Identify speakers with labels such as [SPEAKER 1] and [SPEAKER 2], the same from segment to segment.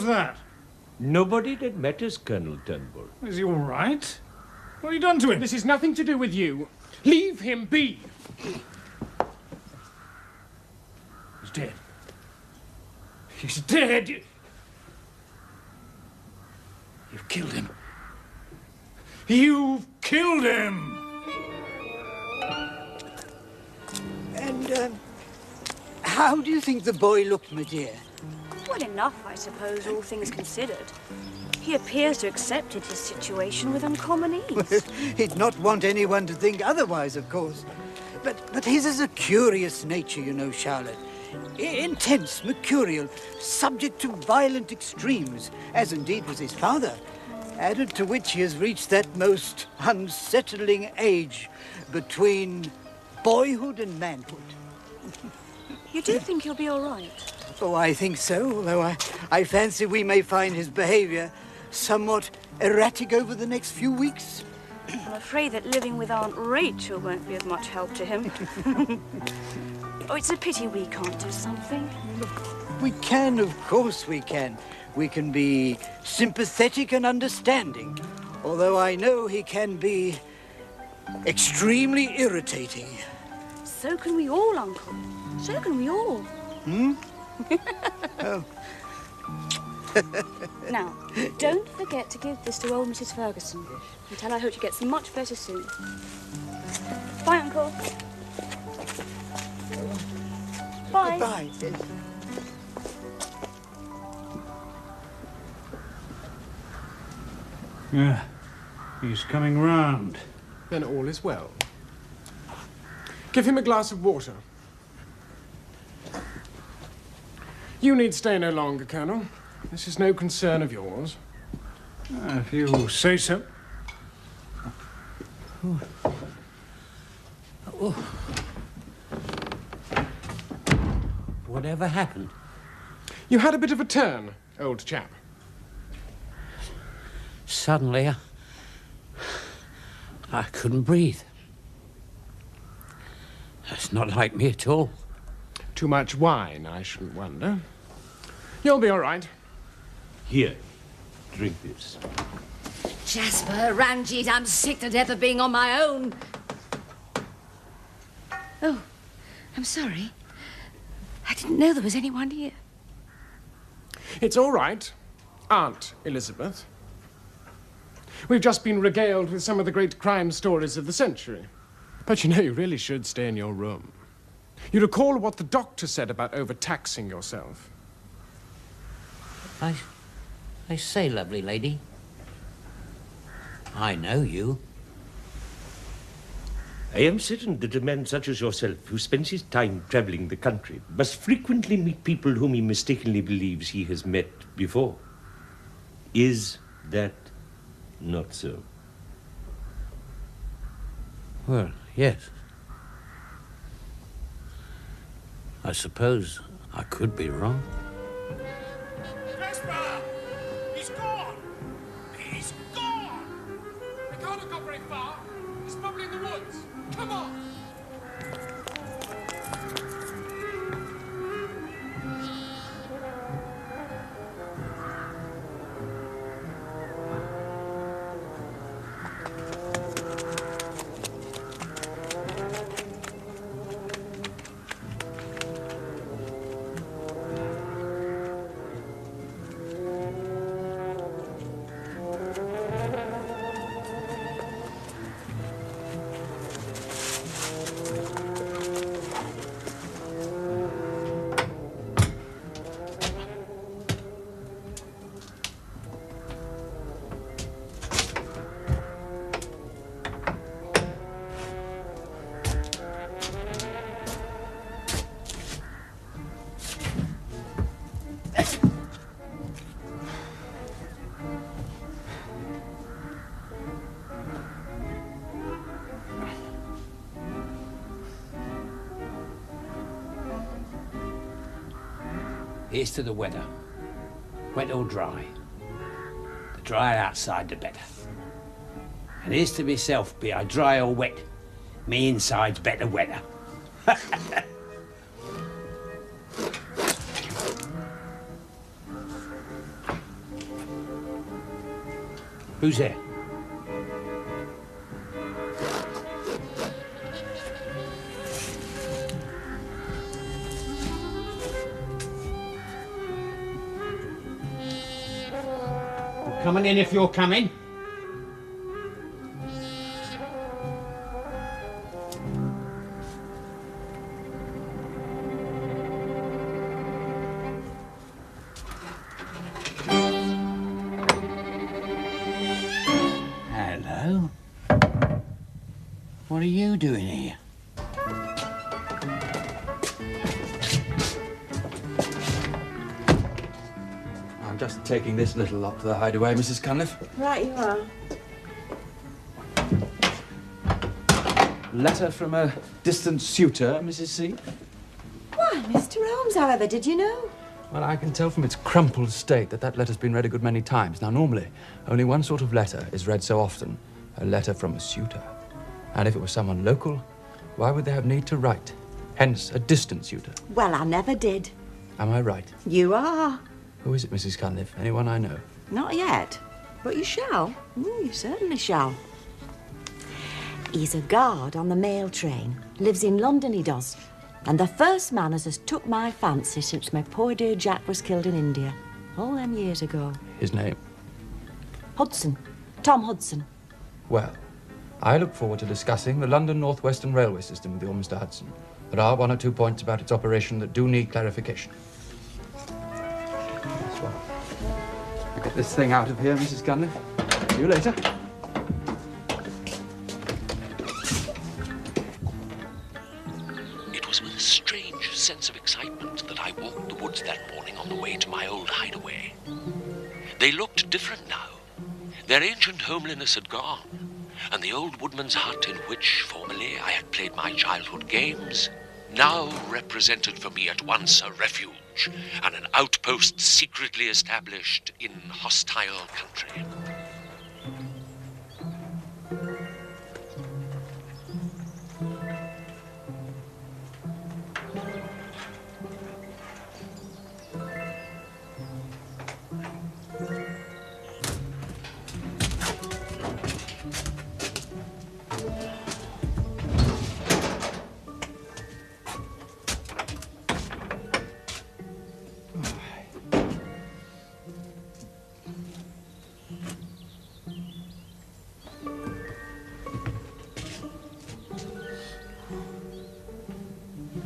[SPEAKER 1] was that?
[SPEAKER 2] Nobody that matters, Colonel Turnbull.
[SPEAKER 1] Is he all right? What have you done to him?
[SPEAKER 3] This is nothing to do with you. Leave him be.
[SPEAKER 1] He's dead. He's dead. You've killed him. You've killed him!
[SPEAKER 4] And, how do you think the boy looked, my dear?
[SPEAKER 5] Well enough, I suppose, all things considered. He appears to have accepted his situation with uncommon ease.
[SPEAKER 4] He'd not want anyone to think otherwise, of course. But his is a curious nature, you know, Charlotte. Intense, mercurial, subject to violent extremes, as indeed was his father. Added to which he has reached that most unsettling age between boyhood and manhood.
[SPEAKER 5] You do think he'll be all right?
[SPEAKER 4] Oh, I think so, although I fancy we may find his behavior somewhat erratic over the next few weeks.
[SPEAKER 5] I'm afraid that living with Aunt Rachel won't be of much help to him. Oh, it's a pity we can't do something.
[SPEAKER 4] We can, of course we can. We can be sympathetic and understanding, although I know he can be extremely irritating.
[SPEAKER 5] So can we all, Uncle. So can we all.
[SPEAKER 4] Hmm? Oh.
[SPEAKER 5] Now, don't forget to give this to old Mrs. Ferguson and tell her I hope she gets much better soon. Bye, Uncle. Bye.
[SPEAKER 4] Goodbye.
[SPEAKER 1] Yeah, he's coming round.
[SPEAKER 3] Then all is well. Give him a glass of water. You need stay no longer, Colonel. This is no concern of yours.
[SPEAKER 1] If you say so.
[SPEAKER 2] Whatever happened?
[SPEAKER 3] You had a bit of a turn, old chap.
[SPEAKER 2] Suddenly, I couldn't breathe. That's not like me at all.
[SPEAKER 3] Too much wine, I shouldn't wonder. You'll be all right.
[SPEAKER 2] Here, drink this.
[SPEAKER 6] Jasper, Ranjit, I'm sick to death of being on my own. Oh, I'm sorry. I didn't know there was anyone here.
[SPEAKER 3] It's all right, Aunt Elizabeth. We've just been regaled with some of the great crime stories of the century. But you know, you really should stay in your room. You recall what the doctor said about overtaxing yourself.
[SPEAKER 2] I say, lovely lady, I know you. I am certain that a man such as yourself, who spends his time traveling the country, must frequently meet people whom he mistakenly believes he has met before. Is that not so? Well, yes. I suppose I could be wrong.
[SPEAKER 3] Jasper! He's gone! He's gone! We can't have got very far. He's probably in the woods. Come on!
[SPEAKER 2] Here's to the weather. Wet or dry. The drier outside, the better. And here's to myself, be I dry or wet. Me inside's better weather. Who's there?
[SPEAKER 7] Coming in if you're coming.
[SPEAKER 8] Hello. What are you doing here?
[SPEAKER 9] I'm just taking this little lot to the hideaway, Mrs. Cunliffe.
[SPEAKER 10] Right, you are.
[SPEAKER 9] Letter from a distant suitor, Mrs. C.
[SPEAKER 10] Why, Mr. Holmes, however, did you know?
[SPEAKER 9] Well, I can tell from its crumpled state that letter's been read a good many times. Now, normally, only one sort of letter is read so often, a letter from a suitor. And if it was someone local, why would they have need to write? Hence, a distant suitor.
[SPEAKER 10] Well, I never did.
[SPEAKER 9] Am I right?
[SPEAKER 10] You are.
[SPEAKER 9] Who is it, Mrs. Cunliffe? Anyone I know?
[SPEAKER 10] Not yet. But you shall. You certainly shall. He's a guard on the mail train. Lives in London, he does. And the first man as has took my fancy since my poor dear Jack was killed in India. All them years ago.
[SPEAKER 9] His name?
[SPEAKER 10] Hudson. Tom Hudson.
[SPEAKER 9] Well, I look forward to discussing the London North Western Railway System with you, Mr. Hudson. There are one or two points about its operation that do need clarification. That's well. I'll get this thing out of here, Mrs. Cunliffe. See you later.
[SPEAKER 2] It was with a strange sense of excitement that I walked the woods that morning on the way to my old hideaway. They looked different now. Their ancient homeliness had gone, and the old woodman's hut in which formerly I had played my childhood games now represented for me at once a refuge and an outpost secretly established in hostile country.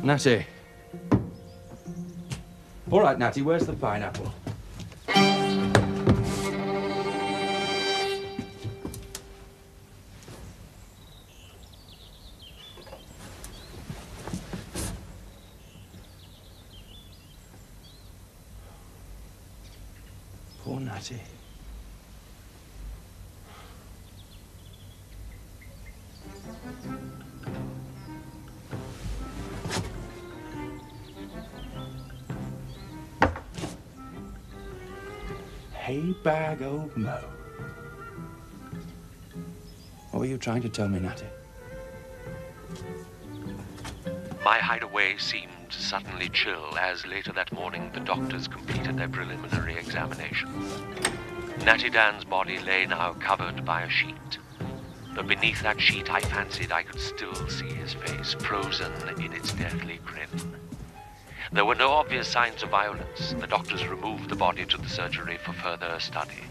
[SPEAKER 9] Natty. All right, Natty, where's the pineapple? Poor Natty. Hay bag, old Mo. What were you trying to tell me, Natty?
[SPEAKER 2] My hideaway seemed suddenly chill as later that morning the doctors completed their preliminary examination. Natty Dan's body lay now covered by a sheet. But beneath that sheet I fancied I could still see his face, frozen in its deathly grin. There were no obvious signs of violence. The doctors removed the body to the surgery for further study,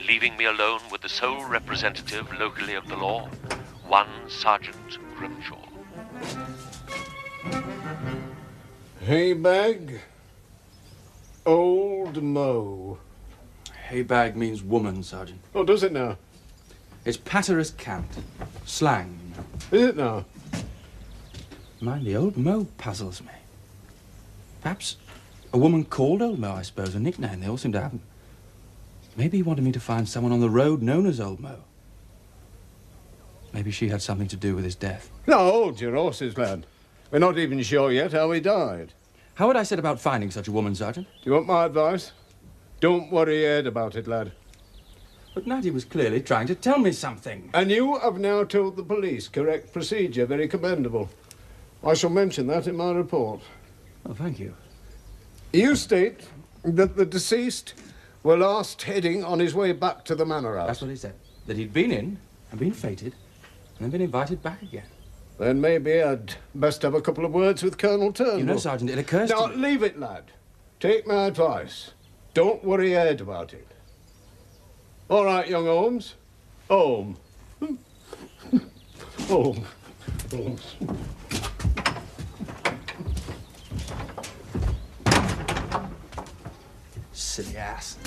[SPEAKER 2] leaving me alone with the sole representative locally of the law, one Sergeant Grimshaw.
[SPEAKER 11] Hay bag, old Mo.
[SPEAKER 9] Hay bag means woman, Sergeant.
[SPEAKER 11] Oh, does it now?
[SPEAKER 9] It's patter as cant. Slang.
[SPEAKER 11] Is it now?
[SPEAKER 9] Mind, the old Mo puzzles me. Perhaps a woman called Old Mo, I suppose, a nickname. They all seem to have them. Maybe he wanted me to find someone on the road known as Old Mo. Maybe she had something to do with his death.
[SPEAKER 11] Now, hold your horses, lad. We're not even sure yet how he died.
[SPEAKER 9] How would I set about finding such a woman, Sergeant?
[SPEAKER 11] Do you want my advice? Don't worry your head about it, lad.
[SPEAKER 9] But Natty was clearly trying to tell me something.
[SPEAKER 11] And you have now told the police. Correct procedure. Very commendable. I shall mention that in my report.
[SPEAKER 9] Oh, thank you.
[SPEAKER 11] You state that the deceased were last heading on his way back to the manor house.
[SPEAKER 9] That's what he said. That he'd been in and been feted and then been invited back again.
[SPEAKER 11] Then maybe I'd best have a couple of words with Colonel Turnbull.
[SPEAKER 9] You know, Sergeant, it occurs
[SPEAKER 11] Now,
[SPEAKER 9] to me...
[SPEAKER 11] leave it, lad. Take my advice. Don't worry your head about it. All right, young Holmes. Home. Home. Holmes.
[SPEAKER 9] Silly ass.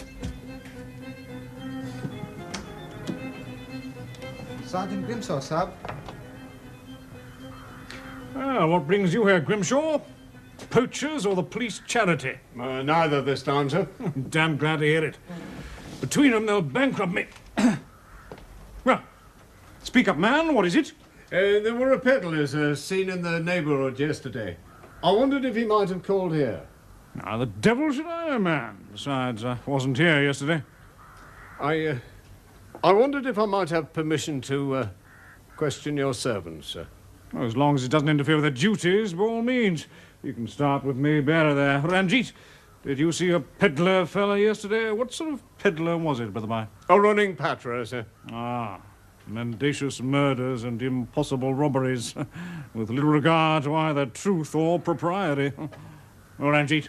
[SPEAKER 8] Sergeant Grimshaw, sir.
[SPEAKER 1] Ah, what brings you here, Grimshaw? Poachers or the police charity?
[SPEAKER 11] Neither this time, sir.
[SPEAKER 1] Damn glad to hear it. Between them, they'll bankrupt me. Well, speak up, man. What is it?
[SPEAKER 11] There were peddlers seen in the neighbourhood yesterday. I wondered if he might have called here.
[SPEAKER 1] Now, the devil should I know, man. Besides, I wasn't here yesterday.
[SPEAKER 11] I wondered if I might have permission to question your servants, sir.
[SPEAKER 1] Well, as long as it doesn't interfere with their duties, by all means. You can start with me, bearer there. Ranjit, did you see a peddler fella yesterday? What sort of peddler was it, by the by?
[SPEAKER 11] A running patterer, sir.
[SPEAKER 1] Ah, mendacious murders and impossible robberies, with little regard to either truth or propriety. Oh, Ranjit,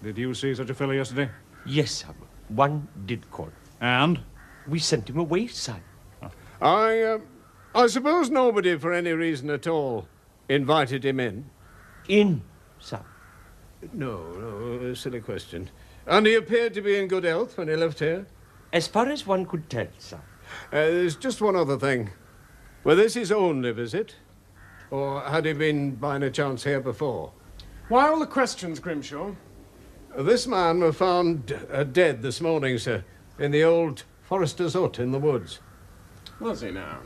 [SPEAKER 1] did you see such a fellow yesterday?
[SPEAKER 2] Yes, sir. One did call.
[SPEAKER 1] And?
[SPEAKER 2] We sent him away, sir.
[SPEAKER 11] I suppose nobody, for any reason at all, invited him in?
[SPEAKER 2] In, sir.
[SPEAKER 11] No, silly question. And he appeared to be in good health when he left here?
[SPEAKER 2] As far as one could tell, sir.
[SPEAKER 11] There's just one other thing. Was this his only visit? Or had he been by any chance here before?
[SPEAKER 3] Why all the questions, Grimshaw?
[SPEAKER 11] This man was found dead this morning, sir, in the old forester's hut in the woods.
[SPEAKER 3] Was he now?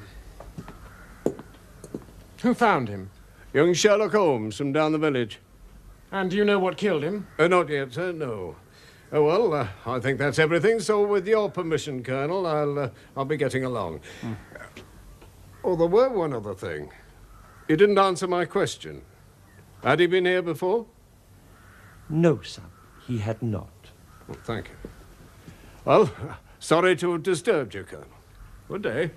[SPEAKER 3] Who found him?
[SPEAKER 11] Young Sherlock Holmes from down the village.
[SPEAKER 3] And do you know what killed him?
[SPEAKER 11] Not yet, sir, no. Oh, well, I think that's everything, so with your permission, Colonel, I'll be getting along. Oh, there were one other thing. You didn't answer my question. Had he been here before?
[SPEAKER 2] No, sir, he had not.
[SPEAKER 11] Well, thank you. Well, sorry to have disturbed you, Colonel. Good day.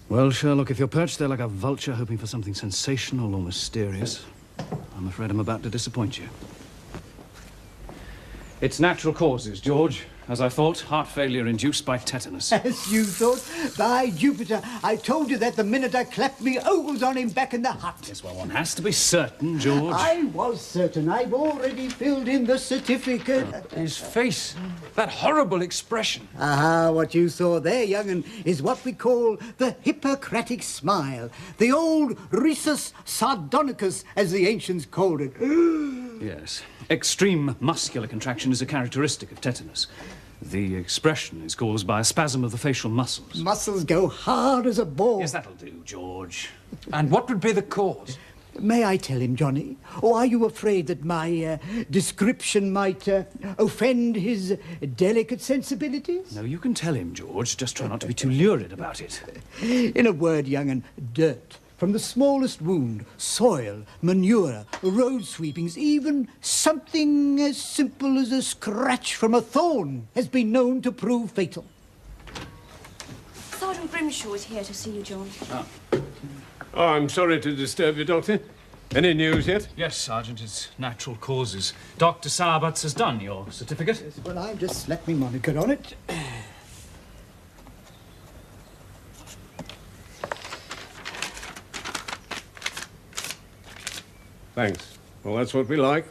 [SPEAKER 12] Well, Sherlock, if you're perched there like a vulture hoping for something sensational or mysterious, I'm afraid I'm about to disappoint you. It's natural causes, George. As I thought, heart failure induced by tetanus.
[SPEAKER 4] As you thought? By Jupiter, I told you that the minute I clapped me ogles on him back in the hut.
[SPEAKER 12] Yes, well, one has to be certain, George.
[SPEAKER 4] I was certain. I've already filled in the certificate.
[SPEAKER 12] His face, that horrible expression.
[SPEAKER 4] Ah, what you saw there, young'un, is what we call the Hippocratic smile. The old risus sardonicus, as the ancients called it.
[SPEAKER 12] Yes. Extreme muscular contraction is a characteristic of tetanus. The expression is caused by a spasm of the facial muscles.
[SPEAKER 4] Muscles go hard as a ball.
[SPEAKER 12] Yes, that'll do, George. And what would be the cause?
[SPEAKER 4] May I tell him, Johnny? Or are you afraid that my description might offend his delicate sensibilities?
[SPEAKER 12] No, you can tell him, George. Just try not to be too lurid about it.
[SPEAKER 4] In a word, young'un, dirt. From the smallest wound, soil, manure, road sweepings, even something as simple as a scratch from a thorn has been known to prove fatal.
[SPEAKER 5] Sergeant Grimshaw is here to see you, John.
[SPEAKER 11] Oh, I'm sorry to disturb you, Doctor. Any news yet?
[SPEAKER 12] Yes, Sergeant, it's natural causes. Dr. Sarbatz has done your certificate.
[SPEAKER 4] Yes, well, I've just slapped my moniker on it.
[SPEAKER 11] Thanks. Well, that's what we like.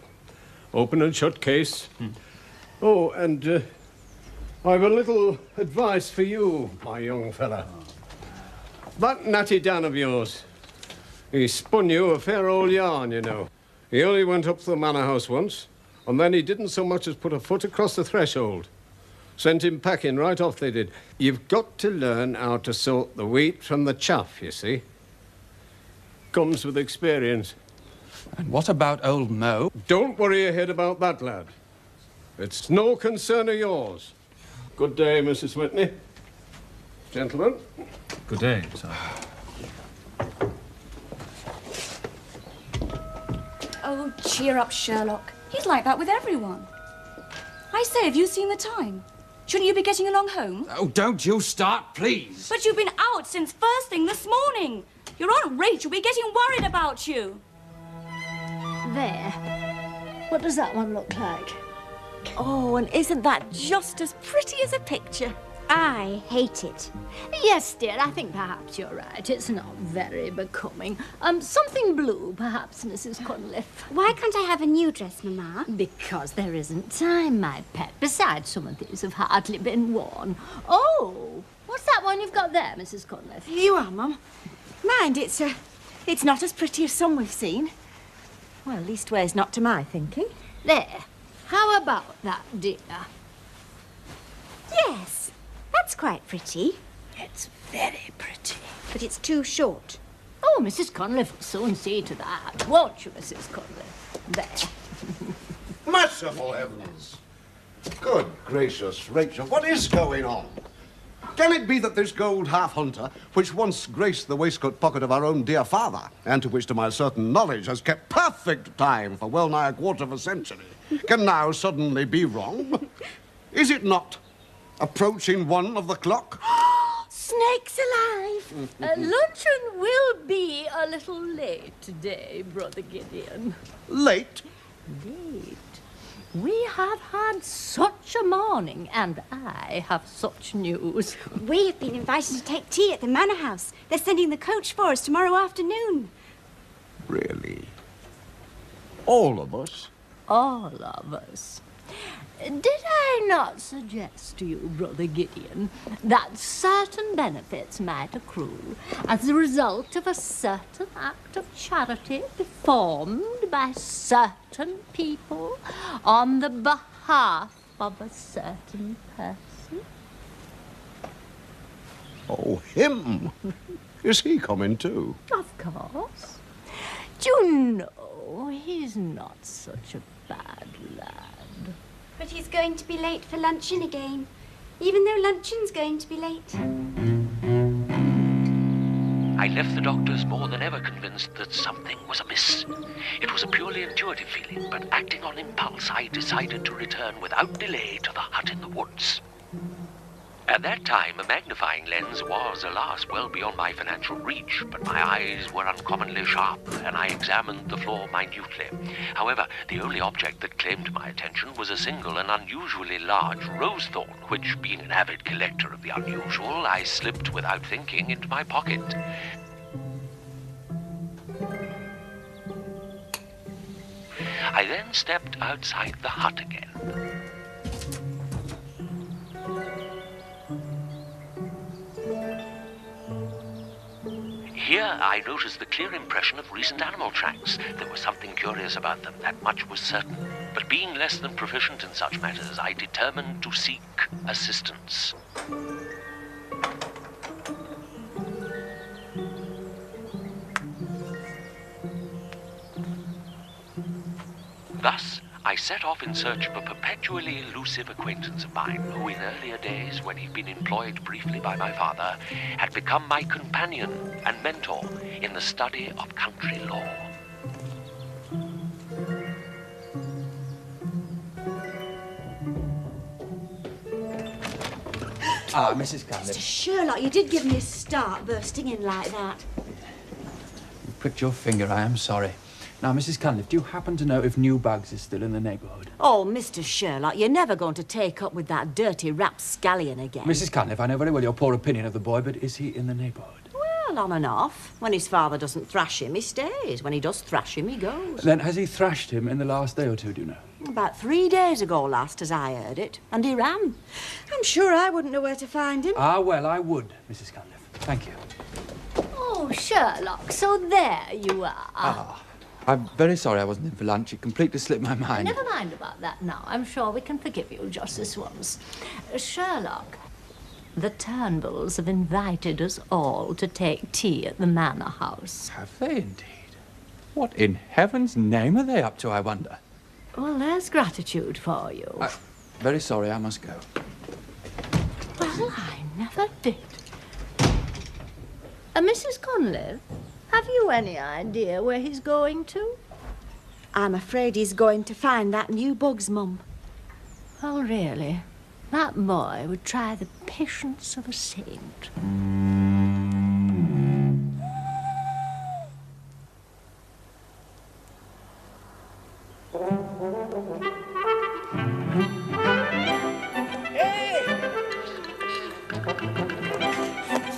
[SPEAKER 11] Open and shut case. Oh, and I've a little advice for you, my young fella. That natty Dan of yours, he spun you a fair old yarn, you know. He only went up to the manor house once, and then he didn't so much as put a foot across the threshold. Sent him packing right off, they did. You've got to learn how to sort the wheat from the chaff, you see. Comes with experience.
[SPEAKER 9] And what about old Mo?
[SPEAKER 11] Don't worry your head about that, lad. It's no concern of yours. Good day, Mrs. Whitney. Gentlemen.
[SPEAKER 12] Good day, Sergeant.
[SPEAKER 5] Oh, cheer up, Sherlock. He's like that with everyone. I say, have you seen the time? Shouldn't you be getting along home?
[SPEAKER 9] Oh, don't you start, please.
[SPEAKER 5] But you've been out since first thing this morning. Your Aunt Rachel will be getting worried about you.
[SPEAKER 13] There. What does that one look like?
[SPEAKER 10] Oh, and isn't that just as pretty as a picture?
[SPEAKER 13] I hate it. Yes, dear, I think perhaps you're right. It's not very becoming. Something blue, perhaps, Mrs. Cunliffe.
[SPEAKER 14] Why can't I have a new dress, Mamma?
[SPEAKER 13] Because there isn't time, my pet. Besides, some of these have hardly been worn. Oh, what's that one you've got there, Mrs. Cunliffe?
[SPEAKER 10] Here you are, Mum. Mind, it's not as pretty as some we've seen. Well, leastways, not to my thinking.
[SPEAKER 13] There. How about that, dear?
[SPEAKER 14] Yes, that's quite pretty.
[SPEAKER 13] It's very pretty.
[SPEAKER 14] But it's too short.
[SPEAKER 13] Oh, Mrs. Cunliffe will soon see to that, won't you, Mrs. Cunliffe? There.
[SPEAKER 15] Merciful heavens! Good gracious, Rachel, what is going on? Can it be that this gold half-hunter, which once graced the waistcoat pocket of our own dear father, and to which, to my certain knowledge, has kept perfect time for well-nigh a quarter of a century, can now suddenly be wrong? Is it not approaching 1 of the clock?
[SPEAKER 13] Snakes alive! Luncheon will be a little late today, Brother Gideon.
[SPEAKER 15] Late?
[SPEAKER 13] Late. We have had such a morning, and I have such news.
[SPEAKER 14] We have been invited to take tea at the Manor House. They're sending the coach for us tomorrow afternoon.
[SPEAKER 15] Really? All of us?
[SPEAKER 13] All of us. Did I not suggest to you, Brother Gideon, that certain benefits might accrue as a result of a certain act of charity performed by certain people on the behalf of a certain person?
[SPEAKER 15] Oh, him? Is he coming too?
[SPEAKER 13] Of course. Do you know, he's not such a bad lad.
[SPEAKER 14] But he's going to be late for luncheon again, even though luncheon's going to be late.
[SPEAKER 16] I left the doctors more than ever convinced that something was amiss. It was a purely intuitive feeling, but acting on impulse, I decided to return without delay to the hut in the woods. At that time, a magnifying lens was, alas, well beyond my financial reach, but my eyes were uncommonly sharp, and I examined the floor minutely. However, the only object that claimed my attention was a single and unusually large rose thorn, which, being an avid collector of the unusual, I slipped without thinking into my pocket. I then stepped outside the hut again. Here I noticed the clear impression of recent animal tracks. There was something curious about them, that much was certain. But being less than proficient in such matters, I determined to seek assistance. Thus, I set off in search of a perpetually elusive acquaintance of mine who in earlier days, when he'd been employed briefly by my father, had become my companion and mentor in the study of country law.
[SPEAKER 9] Ah, Mrs. Cunliffe.
[SPEAKER 10] Mr. Sherlock, you did give me a start bursting in like that.
[SPEAKER 9] You pricked your finger, I am sorry. Now, Mrs. Cunliffe, do you happen to know if New Bugs is still in the neighbourhood?
[SPEAKER 10] Oh, Mr. Sherlock, you're never going to take up with that dirty rapscallion again.
[SPEAKER 9] Mrs. Cunliffe, I know very well your poor opinion of the boy, but is he in the neighbourhood?
[SPEAKER 10] Well, on and off. When his father doesn't thrash him, he stays. When he does thrash him, he goes.
[SPEAKER 9] Then has he thrashed him in the last day or two, do you know?
[SPEAKER 10] About 3 days ago last, as I heard it. And he ran. I'm sure I wouldn't know where to find him.
[SPEAKER 9] Ah, well, I would, Mrs. Cunliffe. Thank you.
[SPEAKER 13] Oh, Sherlock, so there you are.
[SPEAKER 9] Ah, I'm very sorry I wasn't in for lunch. It completely slipped my mind.
[SPEAKER 13] Never mind about that now. I'm sure we can forgive you just this once. Sherlock, the Turnbulls have invited us all to take tea at the Manor House.
[SPEAKER 9] Have they indeed? What in heaven's name are they up to, I wonder?
[SPEAKER 13] Well, there's gratitude for you.
[SPEAKER 9] Very sorry, I must go.
[SPEAKER 13] Well, I never did. Mrs. Conley, have you any idea where he's going to?
[SPEAKER 10] I'm afraid he's going to find that new Bugs, Mum.
[SPEAKER 13] Oh, really? That boy would try the patience of a saint.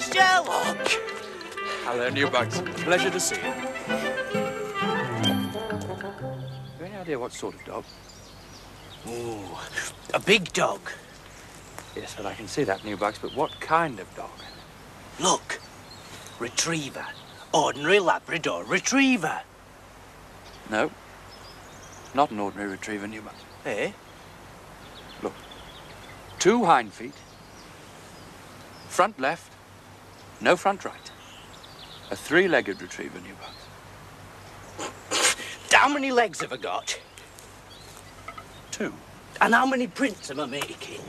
[SPEAKER 17] Sherlock!
[SPEAKER 18] Hello, Newbugs. Pleasure to see you. Have you any idea what sort of dog?
[SPEAKER 17] Ooh, a big dog.
[SPEAKER 18] Yes, but I can see that, Newbugs, but what kind of dog?
[SPEAKER 17] Look, retriever. Ordinary Labrador retriever.
[SPEAKER 18] No, not an ordinary retriever, Newbugs.
[SPEAKER 17] Eh?
[SPEAKER 18] Look, 2 hind feet, front left, no front right. A 3-legged retriever, Newbugs.
[SPEAKER 17] How many legs have I got?
[SPEAKER 18] 2.
[SPEAKER 17] And how many prints am I making?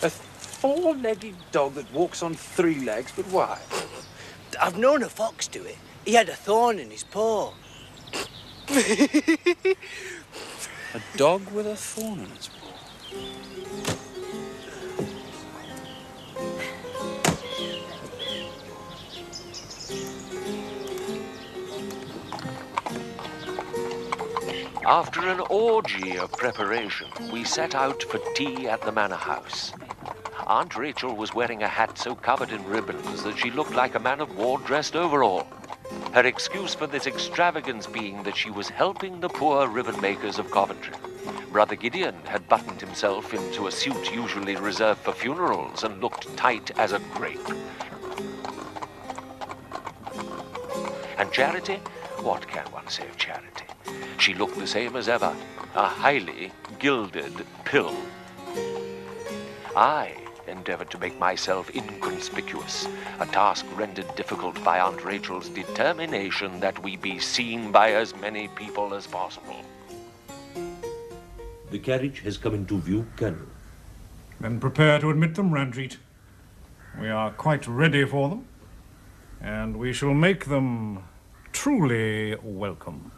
[SPEAKER 18] A 4-legged dog that walks on 3 legs, but why?
[SPEAKER 17] I've known a fox do it. He had a thorn in his paw.
[SPEAKER 18] A dog with a thorn in its paw.
[SPEAKER 16] After an orgy of preparation, we set out for tea at the manor house. Aunt Rachel was wearing a hat so covered in ribbons that she looked like a man-of-war dressed overall. Her excuse for this extravagance being that she was helping the poor ribbon makers of Coventry. Brother Gideon had buttoned himself into a suit usually reserved for funerals and looked tight as a grape. And Charity? What can one say of Charity? She looked the same as ever, a highly gilded pill. I endeavored to make myself inconspicuous, a task rendered difficult by Aunt Rachel's determination that we be seen by as many people as possible.
[SPEAKER 2] The carriage has come into view, Colonel.
[SPEAKER 1] Then prepare to admit them, Ranjit. We are quite ready for them, and we shall make them truly welcome.